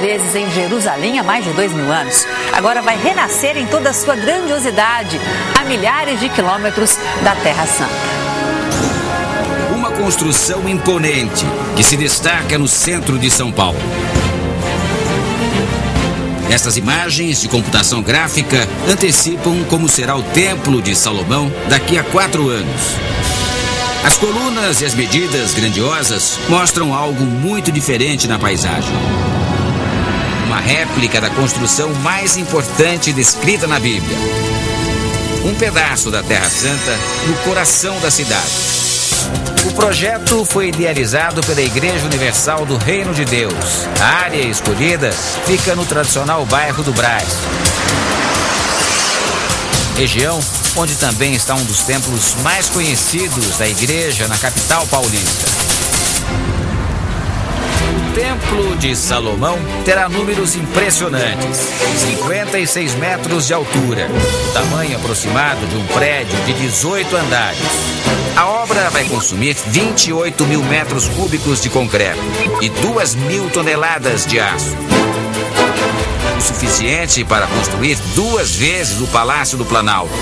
vezes em Jerusalém há mais de 2000 anos, agora vai renascer em toda a sua grandiosidade, a milhares de quilômetros da Terra Santa. Uma construção imponente que se destaca no centro de São Paulo. Estas imagens de computação gráfica antecipam como será o Templo de Salomão daqui a 4 anos. As colunas e as medidas grandiosas mostram algo muito diferente na paisagem. Uma réplica da construção mais importante descrita na Bíblia. Um pedaço da Terra Santa no coração da cidade. O projeto foi idealizado pela Igreja Universal do Reino de Deus. A área escolhida fica no tradicional bairro do Brás. Região onde também está um dos templos mais conhecidos da igreja na capital paulista. O Templo de Salomão terá números impressionantes. 56 metros de altura, o tamanho aproximado de um prédio de 18 andares. A obra vai consumir 28 mil metros cúbicos de concreto e 2.000 toneladas de aço. O suficiente para construir 2 vezes o Palácio do Planalto.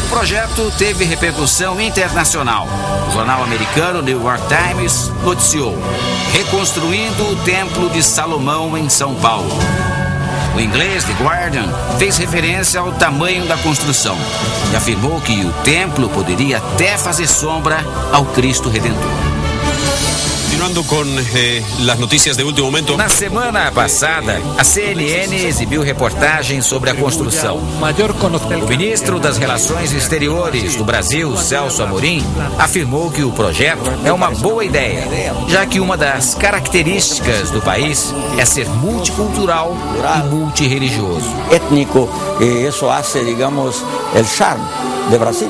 O projeto teve repercussão internacional. O jornal americano New York Times noticiou: reconstruindo o Templo de Salomão em São Paulo. O inglês The Guardian fez referência ao tamanho da construção e afirmou que o templo poderia até fazer sombra ao Cristo Redentor. Continuando com as notícias de último momento. Na semana passada, a CNN exibiu reportagens sobre a construção. O ministro das Relações Exteriores do Brasil, Celso Amorim, afirmou que o projeto é uma boa ideia, já que uma das características do país é ser multicultural e multirreligioso. Étnico, isso faz, digamos, o charme do Brasil.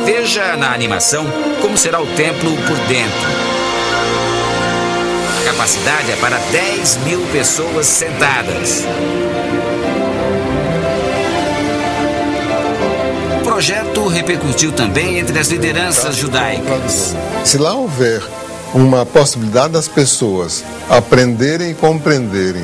Veja na animação como será o templo por dentro. A capacidade é para 10 mil pessoas sentadas. O projeto repercutiu também entre as lideranças judaicas. Se lá houver uma possibilidade das pessoas aprenderem e compreenderem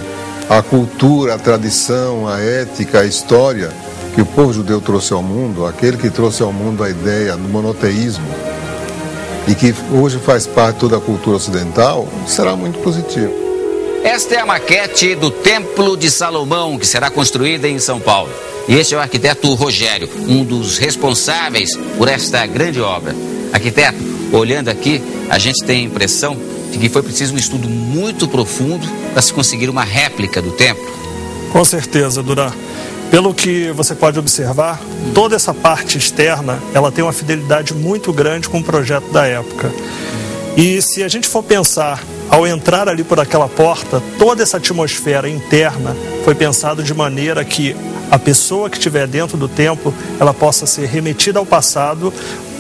a cultura, a tradição, a ética, a história que o povo judeu trouxe ao mundo, aquele que trouxe ao mundo a ideia do monoteísmo, e que hoje faz parte de toda a cultura ocidental, será muito positivo. Esta é a maquete do Templo de Salomão, que será construída em São Paulo. E este é o arquiteto Rogério, um dos responsáveis por esta grande obra. Arquiteto, olhando aqui, a gente tem a impressão de que foi preciso um estudo muito profundo para se conseguir uma réplica do templo. Com certeza, Duran. Pelo que você pode observar, toda essa parte externa, ela tem uma fidelidade muito grande com o projeto da época. E se a gente for pensar, ao entrar ali por aquela porta, toda essa atmosfera interna foi pensado de maneira que a pessoa que estiver dentro do templo, ela possa ser remetida ao passado,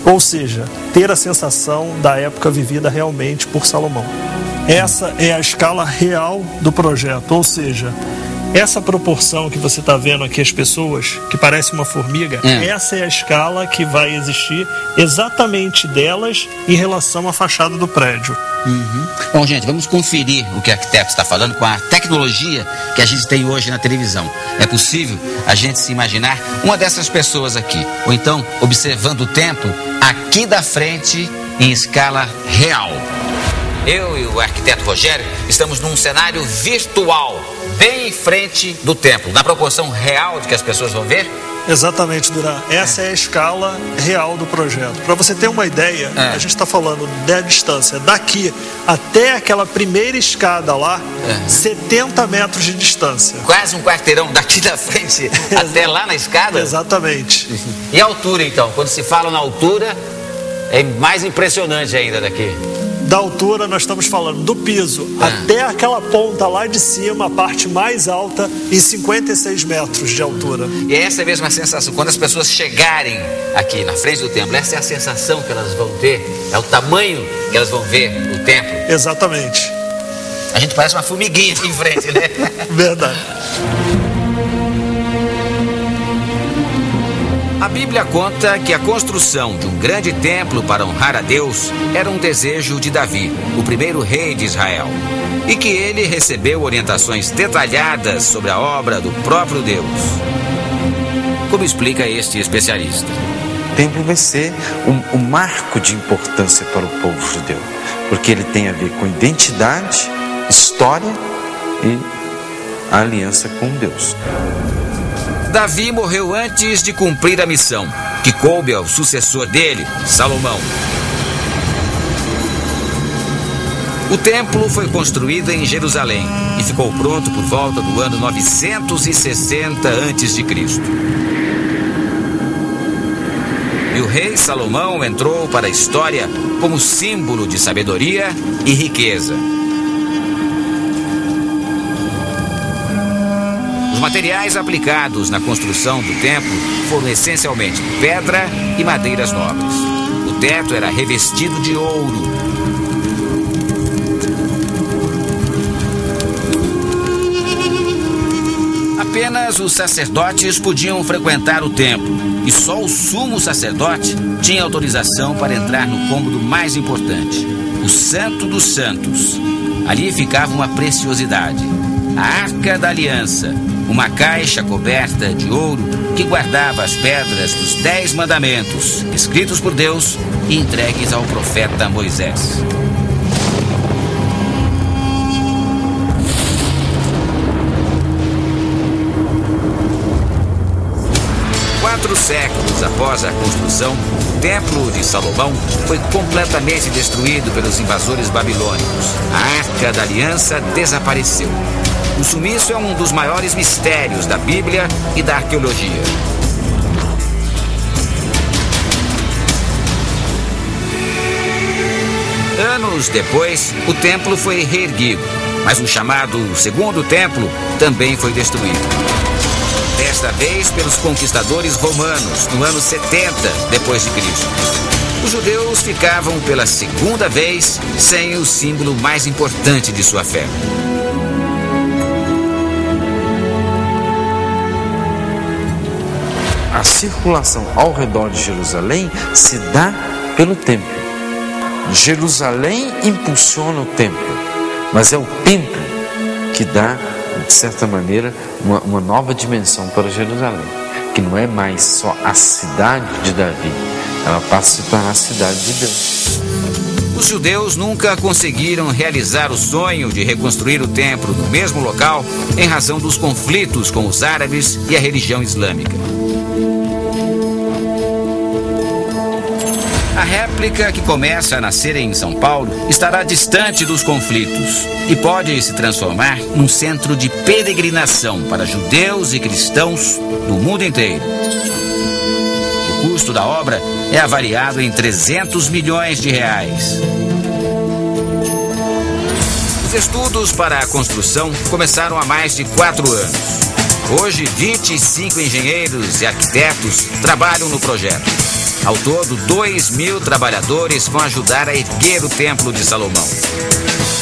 ou seja, ter a sensação da época vivida realmente por Salomão. Essa é a escala real do projeto, ou seja, essa proporção que você está vendo aqui, as pessoas, que parece uma formiga, essa é a escala que vai existir exatamente delas em relação à fachada do prédio. Bom, gente, vamos conferir o que o arquiteto está falando com a tecnologia que a gente tem hoje na televisão. É possível a gente se imaginar uma dessas pessoas aqui, ou então observando o templo aqui da frente em escala real. Eu e o arquiteto Rogério estamos num cenário virtual, bem em frente do templo, na proporção real de que as pessoas vão ver? Exatamente, Duran. Essa é a escala real do projeto. Para você ter uma ideia, a gente está falando da distância daqui até aquela primeira escada lá, 70 metros de distância. Quase um quarteirão daqui da frente até lá na escada? Exatamente. E a altura, então? Quando se fala na altura, é mais impressionante ainda daqui. Da altura, nós estamos falando do piso até aquela ponta lá de cima, a parte mais alta, em 56 metros de altura. E é essa mesma sensação, quando as pessoas chegarem aqui na frente do templo, essa é a sensação que elas vão ter, é o tamanho que elas vão ver o templo. Exatamente. A gente parece uma formiguinha aqui em frente, né? Verdade. A Bíblia conta que a construção de um grande templo para honrar a Deus era um desejo de Davi, o primeiro rei de Israel, e que ele recebeu orientações detalhadas sobre a obra do próprio Deus. Como explica este especialista? O templo vai ser um marco de importância para o povo judeu, porque ele tem a ver com identidade, história e a aliança com Deus. Davi morreu antes de cumprir a missão, que coube ao sucessor dele, Salomão. O templo foi construído em Jerusalém e ficou pronto por volta do ano 960 a.C. E o rei Salomão entrou para a história como símbolo de sabedoria e riqueza. Os materiais aplicados na construção do templo foram essencialmente pedra e madeiras nobres. O teto era revestido de ouro. Apenas os sacerdotes podiam frequentar o templo e só o sumo sacerdote tinha autorização para entrar no cômodo mais importante, o Santo dos Santos. Ali ficava uma preciosidade, a Arca da Aliança, uma caixa coberta de ouro que guardava as pedras dos 10 mandamentos, escritos por Deus e entregues ao profeta Moisés. Quatro séculos após a construção, o Templo de Salomão foi completamente destruído pelos invasores babilônicos. A Arca da Aliança desapareceu. O sumiço é um dos maiores mistérios da Bíblia e da arqueologia. Anos depois, o templo foi reerguido, mas o chamado Segundo Templo também foi destruído. Desta vez pelos conquistadores romanos, no ano 70 depois de Cristo. Os judeus ficavam pela segunda vez sem o símbolo mais importante de sua fé. A circulação ao redor de Jerusalém se dá pelo templo. Jerusalém impulsiona o templo, mas é o templo que dá, de certa maneira, uma nova dimensão para Jerusalém, que não é mais só a cidade de Davi, ela passa a se tornar a cidade de Deus. Os judeus nunca conseguiram realizar o sonho de reconstruir o templo no mesmo local em razão dos conflitos com os árabes e a religião islâmica. A réplica, que começa a nascer em São Paulo, estará distante dos conflitos e pode se transformar num centro de peregrinação para judeus e cristãos do mundo inteiro. O custo da obra é avaliado em 300 milhões de reais. Os estudos para a construção começaram há mais de 4 anos. Hoje, 25 engenheiros e arquitetos trabalham no projeto. Ao todo, 2.000 trabalhadores vão ajudar a erguer o Templo de Salomão.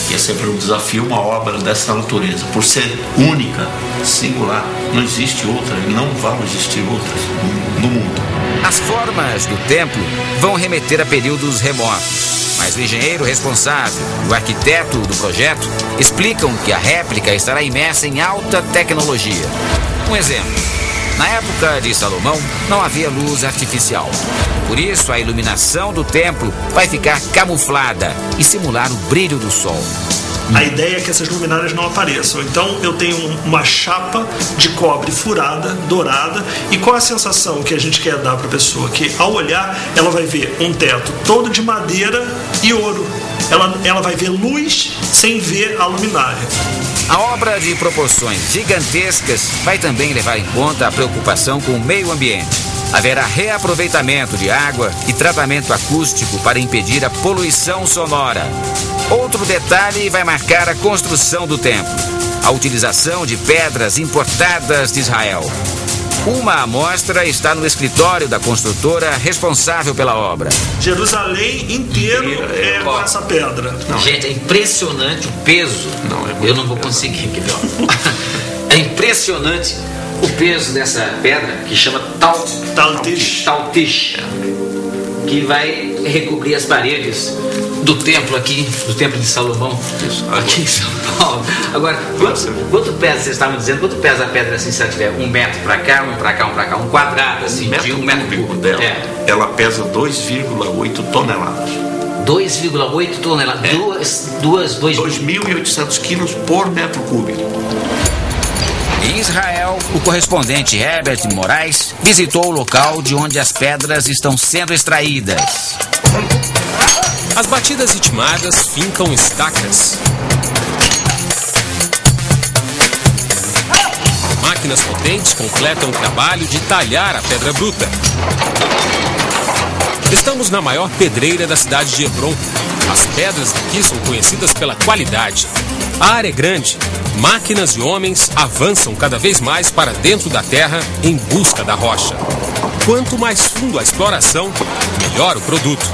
E é sempre um desafio uma obra dessa natureza. Por ser única, singular, não existe outra e não vão existir outras no mundo. As formas do templo vão remeter a períodos remotos, mas o engenheiro responsável e o arquiteto do projeto explicam que a réplica estará imersa em alta tecnologia. Um exemplo. Na época de Salomão, não havia luz artificial. Por isso, a iluminação do templo vai ficar camuflada e simular o brilho do sol. A ideia é que essas luminárias não apareçam. Então, eu tenho uma chapa de cobre furada, dourada. E qual é a sensação que a gente quer dar para a pessoa? Que, ao olhar, ela vai ver um teto todo de madeira e ouro. Ela vai ver luz sem ver a luminária. A obra, de proporções gigantescas, vai também levar em conta a preocupação com o meio ambiente. Haverá reaproveitamento de água e tratamento acústico para impedir a poluição sonora. Outro detalhe vai marcar a construção do templo: a utilização de pedras importadas de Israel. Uma amostra está no escritório da construtora responsável pela obra. Jerusalém inteiro é com essa pedra. Não. Gente, é impressionante o peso. Eu não vou conseguir aqui, não. É impressionante o peso dessa pedra, que chama Taltish, que vai recobrir as paredes do templo aqui, do templo de Salomão, aqui em São Paulo. Agora, quanto pesa, vocês estavam dizendo, quanto pesa a pedra assim, se ela tiver 1 metro pra cá, um pra cá, um pra cá, um quadrado assim, de 1 metro cúbico dela, ela pesa 2,8 toneladas. 2,8 toneladas, 2.800 quilos por metro cúbico. Em Israel, o correspondente Herbert Moraes visitou o local de onde as pedras estão sendo extraídas. As batidas ritmadas fincam estacas. Máquinas potentes completam o trabalho de talhar a pedra bruta. Estamos na maior pedreira da cidade de Hebron. As pedras aqui são conhecidas pela qualidade. A área é grande. Máquinas e homens avançam cada vez mais para dentro da terra em busca da rocha. Quanto mais fundo a exploração, melhor o produto.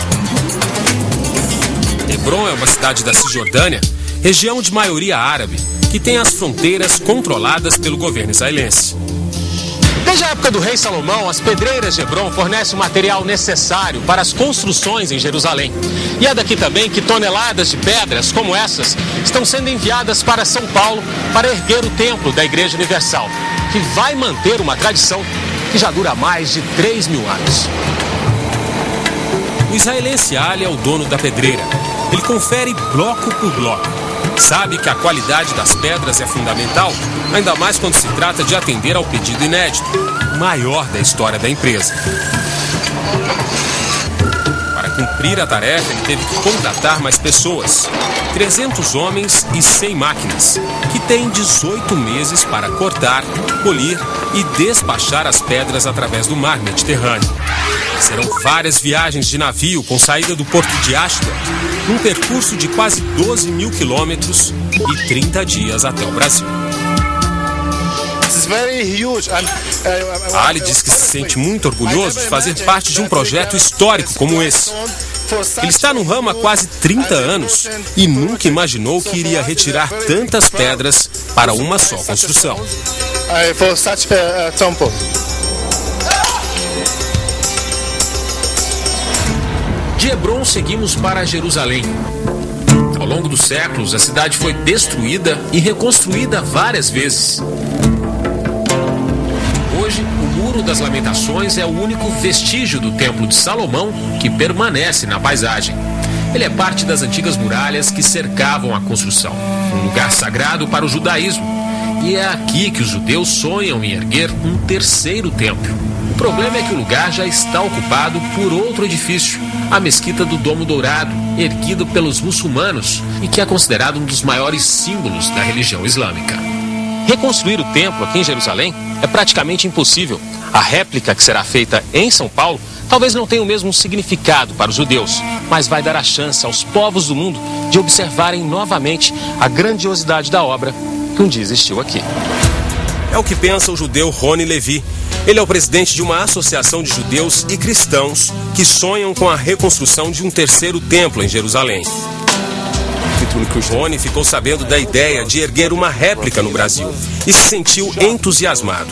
Hebron é uma cidade da Cisjordânia, região de maioria árabe, que tem as fronteiras controladas pelo governo israelense. Desde a época do rei Salomão, as pedreiras de Hebron fornecem o material necessário para as construções em Jerusalém. E é daqui também que toneladas de pedras como essas estão sendo enviadas para São Paulo para erguer o templo da Igreja Universal, que vai manter uma tradição que já dura mais de 3.000 anos. O israelense Ali é o dono da pedreira. Ele confere bloco por bloco. Sabe que a qualidade das pedras é fundamental, ainda mais quando se trata de atender ao pedido inédito, o maior da história da empresa. Para cumprir a tarefa, ele teve que contratar mais pessoas, 300 homens e 100 máquinas, que têm 18 meses para cortar, polir e despachar as pedras através do mar Mediterrâneo. Serão várias viagens de navio com saída do porto de Ashdod, num percurso de quase 12.000 quilômetros e 30 dias até o Brasil. Ali diz que se sente muito orgulhoso de fazer parte de um projeto histórico como esse. Ele está no ramo há quase 30 anos e nunca imaginou que iria retirar tantas pedras para uma só construção. De Hebron seguimos para Jerusalém. Ao longo dos séculos, a cidade foi destruída e reconstruída várias vezes. Hoje, o Muro das Lamentações é o único vestígio do Templo de Salomão que permanece na paisagem. Ele é parte das antigas muralhas que cercavam a construção, um lugar sagrado para o judaísmo. E é aqui que os judeus sonham em erguer um terceiro templo. O problema é que o lugar já está ocupado por outro edifício, a Mesquita do Domo Dourado, erguido pelos muçulmanos e que é considerado um dos maiores símbolos da religião islâmica. Reconstruir o templo aqui em Jerusalém é praticamente impossível. A réplica que será feita em São Paulo talvez não tenha o mesmo significado para os judeus, mas vai dar a chance aos povos do mundo de observarem novamente a grandiosidade da obra que um dia existiu aqui. É o que pensa o judeu Rony Levi. Ele é o presidente de uma associação de judeus e cristãos que sonham com a reconstrução de um terceiro templo em Jerusalém. Rony ficou sabendo da ideia de erguer uma réplica no Brasil e se sentiu entusiasmado.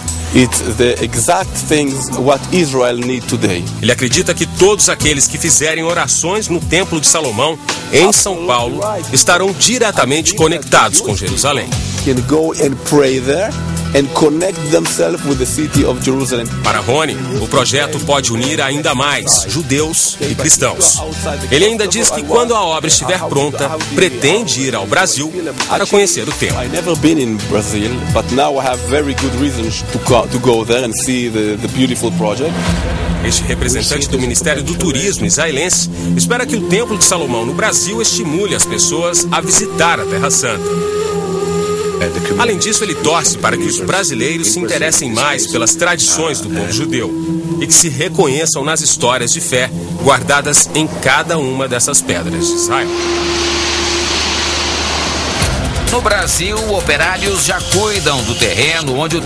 Ele acredita que todos aqueles que fizerem orações no Templo de Salomão, em São Paulo, estarão diretamente conectados com Jerusalém. Para Rony, o projeto pode unir ainda mais judeus e cristãos. Ele ainda diz que quando a obra estiver pronta, pretende ir ao Brasil para conhecer o templo. Este representante do Ministério do Turismo israelense espera que o Templo de Salomão no Brasil estimule as pessoas a visitar a Terra Santa. Além disso, ele torce para que os brasileiros se interessem mais pelas tradições do povo judeu e que se reconheçam nas histórias de fé guardadas em cada uma dessas pedras de Israel. No Brasil, operários já cuidam do terreno onde o